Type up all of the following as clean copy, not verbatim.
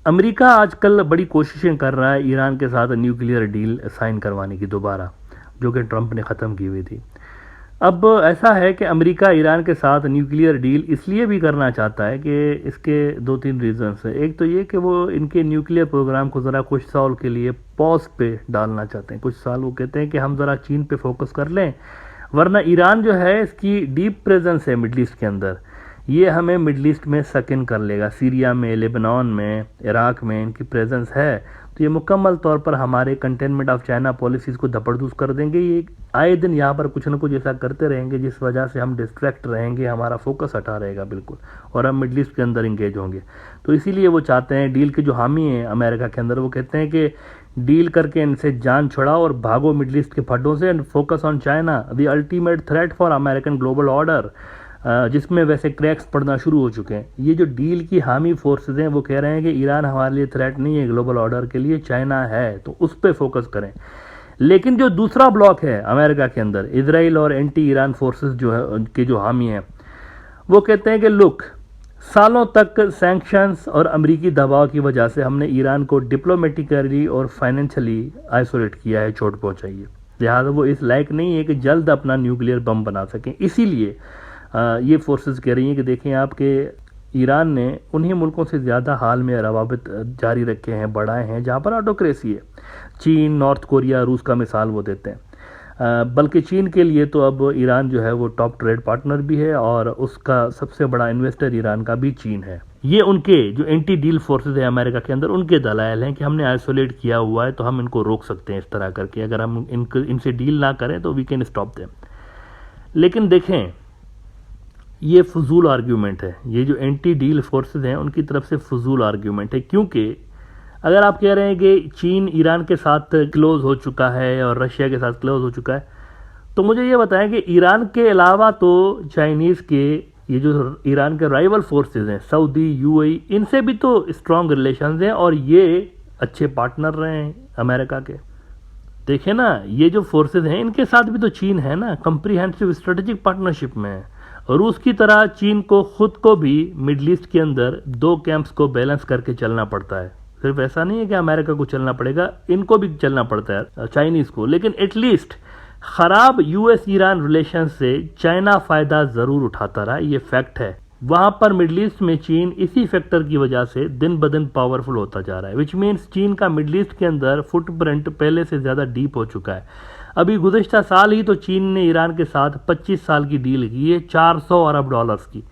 America आजकल बड़ी कोशिशें कर रहा है ईरान के साथ न्यूक्लियर डील साइन करवाने की दोबारा, जो कि ट्रंप ने ख़त्म की हुई थी। अब ऐसा है कि अमेरिका ईरान के साथ न्यूक्लियर डील इसलिए भी करना चाहता है कि इसके दो तीन रीजंस हैं। एक तो ये कि वो इनके न्यूक्लियर प्रोग्राम को ज़रा कुछ साल के लिए पॉज पे डालना चाहते हैं। कुछ साल वो कहते हैं कि हम ज़रा चीन पे फोकस कर लें, वरना ईरान जो है इसकी डीप प्रेजेंस है मिडल ईस्ट के अंदर, ये हमें मिडल ईस्ट में सक इन कर लेगा। सीरिया में, लेबनान में, इराक में इनकी प्रेजेंस है, तो ये मुकम्मल तौर पर हमारे कंटेनमेंट ऑफ चाइना पॉलिसीज़ को धपड़धूस कर देंगे। ये आए दिन यहाँ पर कुछ ना कुछ ऐसा करते रहेंगे जिस वजह से हम डिस्ट्रैक्ट रहेंगे, हमारा फोकस हटा रहेगा बिल्कुल, और हम मिडल ईस्ट के अंदर इंगेज होंगे। तो इसीलिए वो चाहते हैं, डील के जो हामी हैं अमेरिका के अंदर, वो कहते हैं कि डील करके इनसे जान छुड़ाओ और भागो मिडल ईस्ट के फड्डों से and focus on China, the ultimate threat for American global order, जिसमें वैसे क्रैक्स पड़ना शुरू हो चुके हैं। ये जो डील की हामी फोर्सेज हैं वो कह रहे हैं कि ईरान हमारे लिए थ्रेट नहीं है, ग्लोबल ऑर्डर के लिए चाइना है, तो उस पर फोकस करें। लेकिन जो दूसरा ब्लॉक है अमेरिका के अंदर, इजराइल और एंटी ईरान फोर्सेस जो है उनके जो हामी हैं, वो कहते हैं कि लुक, सालों तक सैंक्शंस और अमरीकी दबाव की वजह से हमने ईरान को डिप्लोमेटिकली और फाइनेंशियली आइसोलेट किया है, चोट पहुंचाई है। लिहाजा वो इस लायक नहीं है कि जल्द अपना न्यूक्लियर बम बना सकें। इसीलिए ये फोर्सेस कह रही हैं कि देखें आप कि ईरान ने उन्हीं मुल्कों से ज़्यादा हाल में रवाबित जारी रखे हैं, बढ़ाए हैं, जहाँ पर ऑटोक्रेसी है। चीन, नॉर्थ कोरिया, रूस का मिसाल वो देते हैं। बल्कि चीन के लिए तो अब ईरान जो है वो टॉप ट्रेड पार्टनर भी है, और उसका सबसे बड़ा इन्वेस्टर ईरान का भी चीन है। ये उनके जो एंटी डील फोर्सेज है अमेरिका के अंदर, उनके दलाइल हैं कि हमने आइसोलेट किया हुआ है तो हम इनको रोक सकते हैं इस तरह करके, अगर हम इनसे डील ना करें तो वी कैन स्टॉप देम। लेकिन देखें, ये फजूल आर्ग्यूमेंट है, ये जो एंटी डील फोर्सेज हैं उनकी तरफ से फजूल आर्ग्यूमेंट है। क्योंकि अगर आप कह रहे हैं कि चीन ईरान के साथ क्लोज हो चुका है और रशिया के साथ क्लोज हो चुका है, तो मुझे ये बताएं कि ईरान के अलावा तो चाइनीज़ के ये जो ईरान के राइवल फोर्सेज हैं, सऊदी, यूएई, इनसे भी तो स्ट्रॉन्ग रिलेशंस हैं और ये अच्छे पार्टनर रहे हैं अमेरिका के। देखें ना, ये जो फोर्सेज हैं इनके साथ भी तो चीन है ना, कंप्रीहेंसिव स्ट्रेटेजिक पार्टनरशिप में है। रूस की तरह चीन को खुद को भी मिडल ईस्ट के अंदर दो कैंप्स को बैलेंस करके चलना पड़ता है। सिर्फ ऐसा नहीं है कि अमेरिका को चलना पड़ेगा, इनको भी चलना पड़ता है, चाइनीज को। लेकिन एटलीस्ट खराब यूएस ईरान रिलेशन से चाइना फायदा जरूर उठाता रहा, ये फैक्ट है। वहां पर मिडल ईस्ट में चीन इसी फैक्टर की वजह से दिन ब दिन पावरफुल होता जा रहा है, विच मीन्स चीन का मिडल ईस्ट के अंदर फुटप्रिंट पहले से ज्यादा डीप हो चुका है। अभी गुज़िश्ता साल ही तो चीन ने ईरान के साथ 25 साल की डील की है, 400 अरब डॉलर्स की।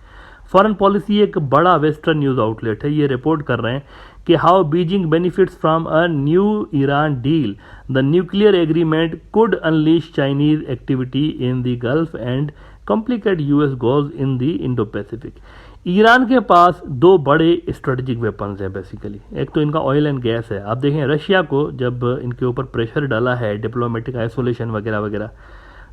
फॉरेन पॉलिसी एक बड़ा वेस्टर्न न्यूज आउटलेट है, ये रिपोर्ट कर रहे हैं कि how Beijing benefits from a new Iran deal, the nuclear agreement could unleash Chinese activity in the gulf and complicate US goals in the Indo Pacific. Iran के पास दो बड़े strategic weapons हैं बेसिकली। एक तो इनका ऑयल एंड गैस है। आप देखें, रशिया को जब इनके ऊपर प्रेशर डाला है, डिप्लोमेटिक आइसोलेशन वगैरह वगैरह,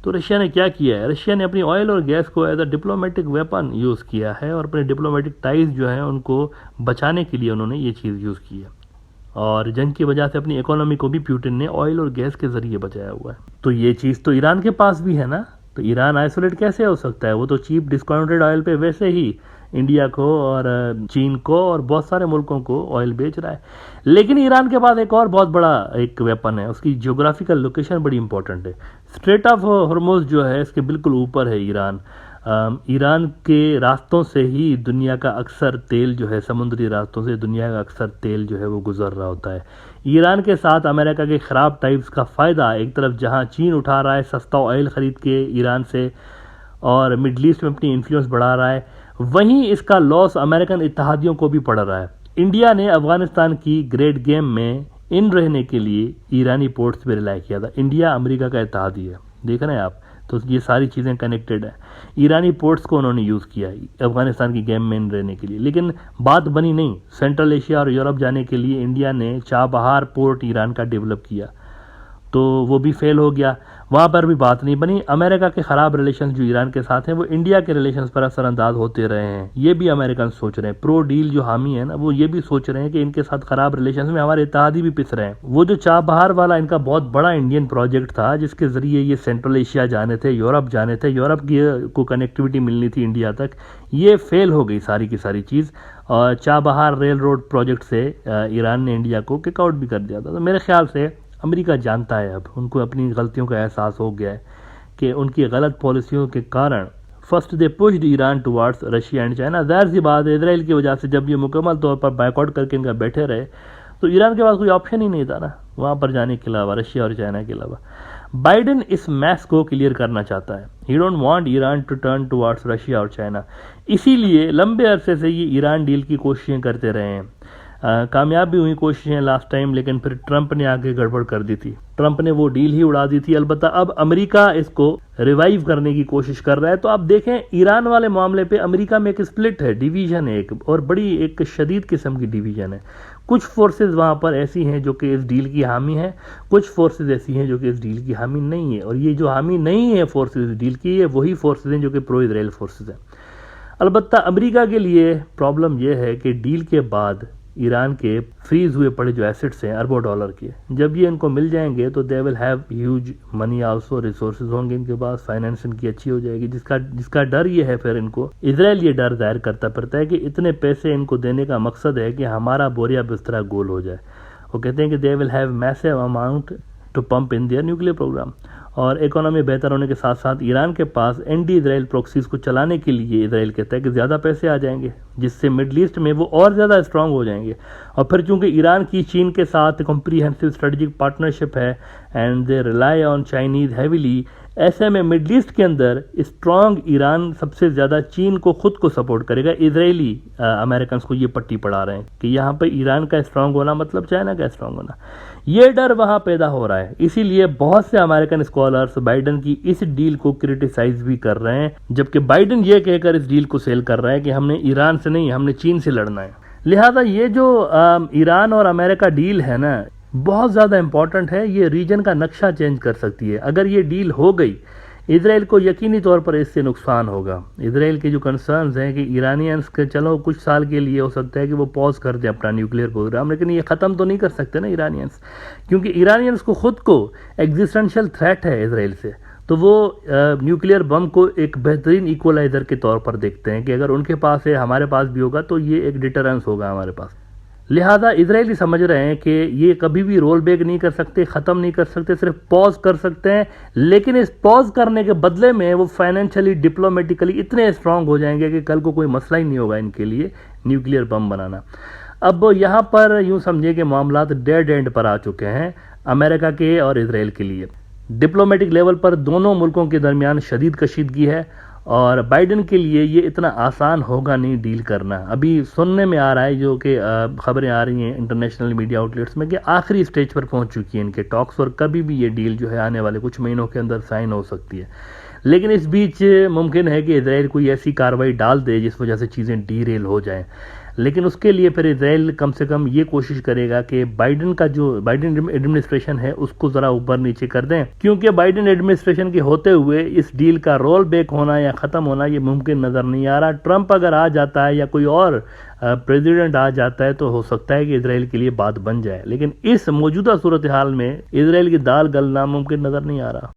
तो रशिया ने क्या किया है, रशिया ने अपनी ऑयल और गैस को as a diplomatic weapon use किया है, और अपने डिप्लोमेटिक टाइज जो हैं उनको बचाने के लिए उन्होंने ये चीज़ यूज़ की है। और जंग की वजह से अपनी इकोनॉमी को भी पुतिन ने ऑयल और गैस के जरिए बचाया हुआ है। तो ये चीज़ तो ईरान के पास भी है ना, तो ईरान आइसोलेट कैसे हो सकता है? वो तो चीप डिस्काउंटेड ऑयल पे वैसे ही इंडिया को और चीन को और बहुत सारे मुल्कों को ऑयल बेच रहा है। लेकिन ईरान के पास एक और बहुत बड़ा एक वेपन है, उसकी ज्योग्राफिकल लोकेशन बड़ी इंपॉर्टेंट है। स्ट्रेट ऑफ हॉर्मुज़ जो है इसके बिल्कुल ऊपर है ईरान। ईरान के रास्तों से ही दुनिया का अक्सर तेल जो है, समुद्री रास्तों से दुनिया का अक्सर तेल जो है वो गुजर रहा होता है। ईरान के साथ अमेरिका के ख़राब टाइप्स का फ़ायदा एक तरफ जहां चीन उठा रहा है सस्ता ऑयल ख़रीद के ईरान से और मिडल ईस्ट में अपनी इन्फ्लुएंस बढ़ा रहा है, वहीं इसका लॉस अमेरिकन इत्तेहादियों को भी पड़ रहा है। इंडिया ने अफगानिस्तान की ग्रेट गेम में इन रहने के लिए ईरानी पोर्ट्स पर रिलाई किया था। इंडिया अमेरिका का इत्तेहादी है, देख रहे हैं आप, तो ये सारी चीज़ें कनेक्टेड है। ईरानी पोर्ट्स को उन्होंने यूज़ किया अफगानिस्तान की गेम में इन रहने के लिए, लेकिन बात बनी नहीं। सेंट्रल एशिया और यूरोप जाने के लिए इंडिया ने चाबहार पोर्ट ईरान का डेवलप किया, तो वो भी फेल हो गया, वहाँ पर भी बात नहीं बनी। अमेरिका के ख़राब रिलेशंस जो ईरान के साथ हैं वो इंडिया के रिलेशंस पर असरअंदाज होते रहे हैं, ये भी अमेरिकन सोच रहे हैं। प्रो डील जो हामी है ना, वो ये भी सोच रहे हैं कि इनके साथ ख़राब रिलेशंस में हमारे इत्तेहादी भी पिस रहे हैं। वो जो चाबहार वाला इनका बहुत बड़ा इंडियन प्रोजेक्ट था जिसके ज़रिए ये सेंट्रल एशिया जाने थे, यूरोप जाने थे, यूरोप की को कनेक्टिविटी मिलनी थी इंडिया तक, ये फेल हो गई सारी की सारी चीज़। और चाबहार रेल रोड प्रोजेक्ट से ईरान ने इंडिया को किकआउट भी कर दिया था। तो मेरे ख्याल से अमेरिका जानता है, अब उनको अपनी गलतियों का एहसास हो गया है कि उनकी गलत पॉलिसियों के कारण first they pushed Iran towards Russia and China. ज़ाहिर सी बात है, इसराइल की वजह से जब ये मुकम्मल तौर पर बायकॉट करके इनका बैठे रहे तो ईरान के पास कोई ऑप्शन ही नहीं था ना वहाँ पर जाने के अलावा, रशिया और चाइना के अलावा। बाइडेन इस मैस को क्लियर करना चाहता है। He don't want Iran to turn towards Russia और चाइना, इसीलिए लंबे अरसे से ये ईरान डील की कोशिशें करते रहे हैं। कामयाब भी हुई कोशिशें लास्ट टाइम, लेकिन फिर ट्रंप ने आके गड़बड़ कर दी थी। ट्रंप ने वो डील ही उड़ा दी थी। अलबत्ता अब अमेरिका इसको रिवाइव करने की कोशिश कर रहा है। तो आप देखें, ईरान वाले मामले पे अमेरिका में एक स्प्लिट है, डिवीजन है एक, और बड़ी एक शदीद किस्म की डिवीजन है। कुछ फोर्सेज वहाँ पर ऐसी हैं जो कि इस डील की हामी हैं, कुछ फोर्सेज ऐसी हैं जो कि इस डील की हामी नहीं है। और ये जो हामी नहीं है फोर्सेज इस डील की, ये वही फोर्सेज हैं जो कि प्रो इजराइल फोर्सेज हैं। अलबत्ता अमेरिका के लिए प्रॉब्लम यह है कि डील के बाद ईरान के फ्रीज हुए पड़े जो एसेट्स हैं अरबों डॉलर के, जब ये इनको मिल जाएंगे तो दे will have huge money also, resources होंगे इनके पास, फाइनेंस इनकी अच्छी हो जाएगी। जिसका डर ये है, फिर इनको इजराइल ये डर जाहिर करता फिरता है कि इतने पैसे इनको देने का मकसद है कि हमारा बोरिया बिस्तरा गोल हो जाए। वो कहते हैं कि they will have massive amount to pump in their nuclear program. और इकोनॉमी बेहतर होने के साथ साथ ईरान के पास एंटी इजराइल प्रॉक्सीज को चलाने के लिए इजराइल कहता है कि ज़्यादा पैसे आ जाएंगे, जिससे मिडल ईस्ट में वो और ज़्यादा स्ट्रांग हो जाएंगे। और फिर चूंकि ईरान की चीन के साथ कॉम्प्रीहेंसिव स्ट्रेटजिक पार्टनरशिप है and they rely on Chinese heavily, ऐसे में मिडल ईस्ट के अंदर स्ट्रांग ईरान सबसे ज़्यादा चीन को खुद को सपोर्ट करेगा। इजरायली अमेरिकन को ये पट्टी पढ़ा रहे हैं कि यहाँ पर ईरान का स्ट्रांग होना मतलब चाइना का स्ट्रांग होना। ये डर वहाँ पैदा हो रहा है, इसीलिए बहुत से अमेरिकन स्कॉलर्स बाइडेन की इस डील को क्रिटिसाइज भी कर रहे हैं, जबकि बाइडेन ये कहकर इस डील को सेल कर रहा है कि हमने ईरान से नहीं, हमने चीन से लड़ना है। लिहाजा ये जो ईरान और अमेरिका डील है ना, बहुत ज़्यादा इंपॉर्टेंट है। ये रीजन का नक्शा चेंज कर सकती है। अगर ये डील हो गई, इजराइल को यकीनी तौर पर इससे नुकसान होगा। इजराइल के जो कंसर्न्स हैं कि ईरानियंस के चलो कुछ साल के लिए हो सकता है कि वो पॉज कर दें अपना न्यूक्लियर प्रोग्राम, लेकिन ये ख़त्म तो नहीं कर सकते ना ईरानियंस, क्योंकि ईरानियंस को खुद को एग्जिस्टेंशियल थ्रेट है इजराइल से। तो वो न्यूक्लियर बम को एक बेहतरीन इक्वलाइजर के तौर पर देखते हैं कि अगर उनके पास है, हमारे पास भी होगा, तो ये एक डिटरेंस होगा हमारे पास। लिहाजा इजरायली समझ रहे हैं कि ये कभी भी रोल बैक नहीं कर सकते, ख़त्म नहीं कर सकते, सिर्फ पॉज कर सकते हैं। लेकिन इस पॉज करने के बदले में वो फाइनेंशियली, डिप्लोमेटिकली इतने स्ट्रांग हो जाएंगे कि कल को कोई मसला ही नहीं होगा इनके लिए न्यूक्लियर बम बनाना। अब यहाँ पर यूँ समझिए कि मामलात डेड एंड पर आ चुके हैं अमेरिका के और इजराइल के लिए। डिप्लोमेटिक लेवल पर दोनों मुल्कों के दरमियान शदीद कशीदगी है और बाइडेन के लिए ये इतना आसान होगा नहीं डील करना। अभी सुनने में आ रहा है, जो कि खबरें आ रही हैं इंटरनेशनल मीडिया आउटलेट्स में, कि आखिरी स्टेज पर पहुंच चुकी है इनके टॉक्स और कभी भी ये डील जो है आने वाले कुछ महीनों के अंदर साइन हो सकती है। लेकिन इस बीच मुमकिन है कि इजराइल कोई ऐसी कार्रवाई डाल दे जिस वजह से चीज़ें डीरेल हो जाएं। लेकिन उसके लिए फिर इजराइल कम से कम ये कोशिश करेगा कि बाइडेन एडमिनिस्ट्रेशन है उसको ज़रा ऊपर नीचे कर दें, क्योंकि बाइडेन एडमिनिस्ट्रेशन के होते हुए इस डील का रोल बैक होना या ख़त्म होना ये मुमकिन नज़र नहीं आ रहा। ट्रंप अगर आ जाता है या कोई और प्रेसिडेंट आ जाता है तो हो सकता है कि इजराइल के लिए बात बन जाए, लेकिन इस मौजूदा सूरत हाल में इजराइल की दाल गलना मुमकिन नज़र नहीं आ रहा।